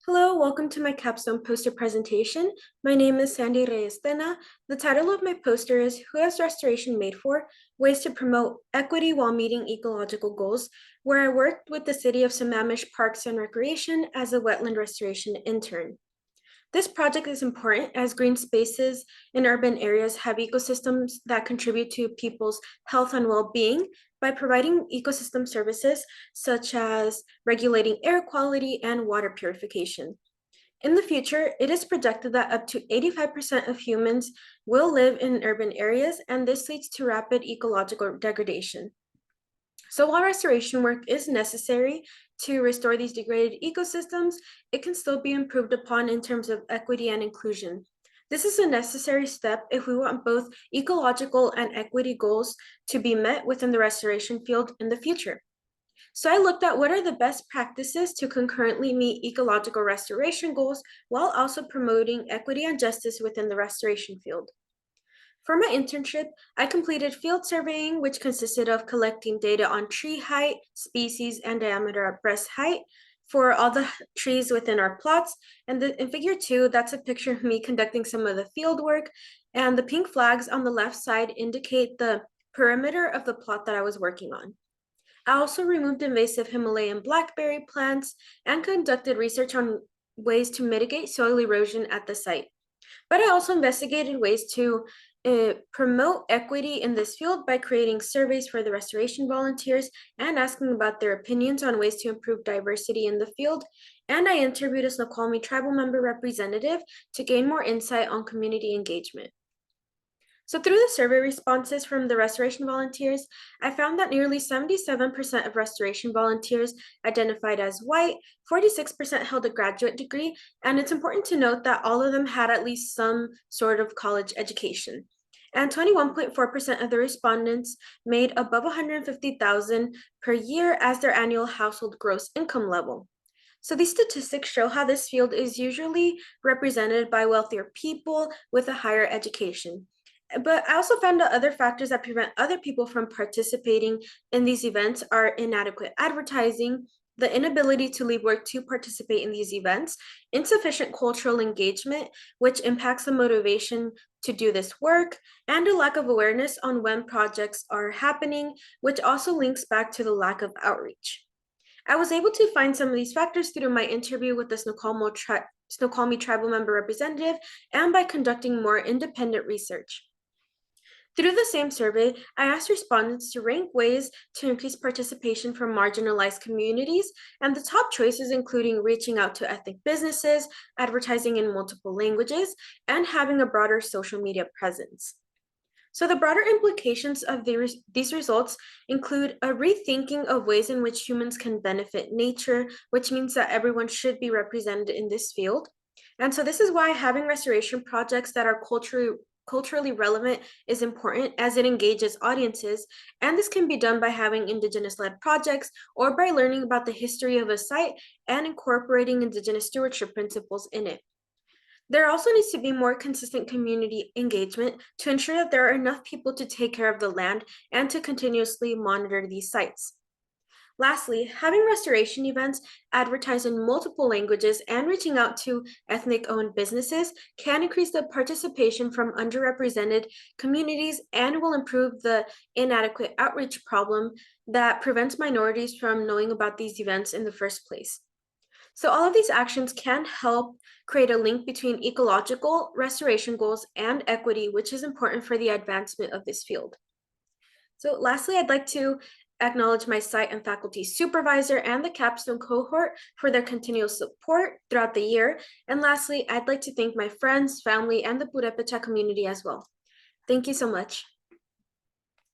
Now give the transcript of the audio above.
Hello, welcome to my capstone poster presentation. My name is Reyes Tena. The title of my poster is Who Has Restoration Made For? Ways to Promote Equity While Meeting Ecological Goals, where I worked with the City of Sammamish Parks and Recreation as a wetland restoration intern. This project is important as green spaces in urban areas have ecosystems that contribute to people's health and well-being by providing ecosystem services such as regulating air quality and water purification. In the future, it is projected that up to 85% of humans will live in urban areas, and this leads to rapid ecological degradation. So while restoration work is necessary to restore these degraded ecosystems, it can still be improved upon in terms of equity and inclusion. This is a necessary step if we want both ecological and equity goals to be met within the restoration field in the future. So I looked at what are the best practices to concurrently meet ecological restoration goals while also promoting equity and justice within the restoration field. For my internship, I completed field surveying, which consisted of collecting data on tree height, species, and diameter at breast height for all the trees within our plots. And in figure 2, that's a picture of me conducting some of the field work. And the pink flags on the left side indicate the perimeter of the plot that I was working on. I also removed invasive Himalayan blackberry plants and conducted research on ways to mitigate soil erosion at the site. But I also investigated ways to promote equity in this field by creating surveys for the restoration volunteers and asking about their opinions on ways to improve diversity in the field. And I interviewed a Snoqualmie tribal member representative to gain more insight on community engagement. So through the survey responses from the restoration volunteers, I found that nearly 77% of restoration volunteers identified as white, 46% held a graduate degree, and it's important to note that all of them had at least some sort of college education. And 21.4% of the respondents made above 150,000 per year as their annual household gross income level. So these statistics show how this field is usually represented by wealthier people with a higher education. But I also found that other factors that prevent other people from participating in these events are inadequate advertising, the inability to leave work to participate in these events, insufficient cultural engagement, which impacts the motivation to do this work, and a lack of awareness on when projects are happening, which also links back to the lack of outreach. I was able to find some of these factors through my interview with the Snoqualmie tribal member representative and by conducting more independent research. Through the same survey, I asked respondents to rank ways to increase participation from marginalized communities, and the top choices including reaching out to ethnic businesses, advertising in multiple languages, and having a broader social media presence. So the broader implications of these results include a rethinking of ways in which humans can benefit nature, which means that everyone should be represented in this field. And so this is why having restoration projects that are culturally relevant is important as it engages audiences, and this can be done by having Indigenous-led projects or by learning about the history of a site and incorporating Indigenous stewardship principles in it. There also needs to be more consistent community engagement to ensure that there are enough people to take care of the land and to continuously monitor these sites. Lastly, having restoration events advertised in multiple languages and reaching out to ethnic-owned businesses can increase the participation from underrepresented communities and will improve the inadequate outreach problem that prevents minorities from knowing about these events in the first place. So all of these actions can help create a link between ecological restoration goals and equity, which is important for the advancement of this field. So lastly, I'd like to acknowledge my site and faculty supervisor and the Capstone cohort for their continual support throughout the year. And lastly, I'd like to thank my friends, family, and the Purepecha community as well. Thank you so much.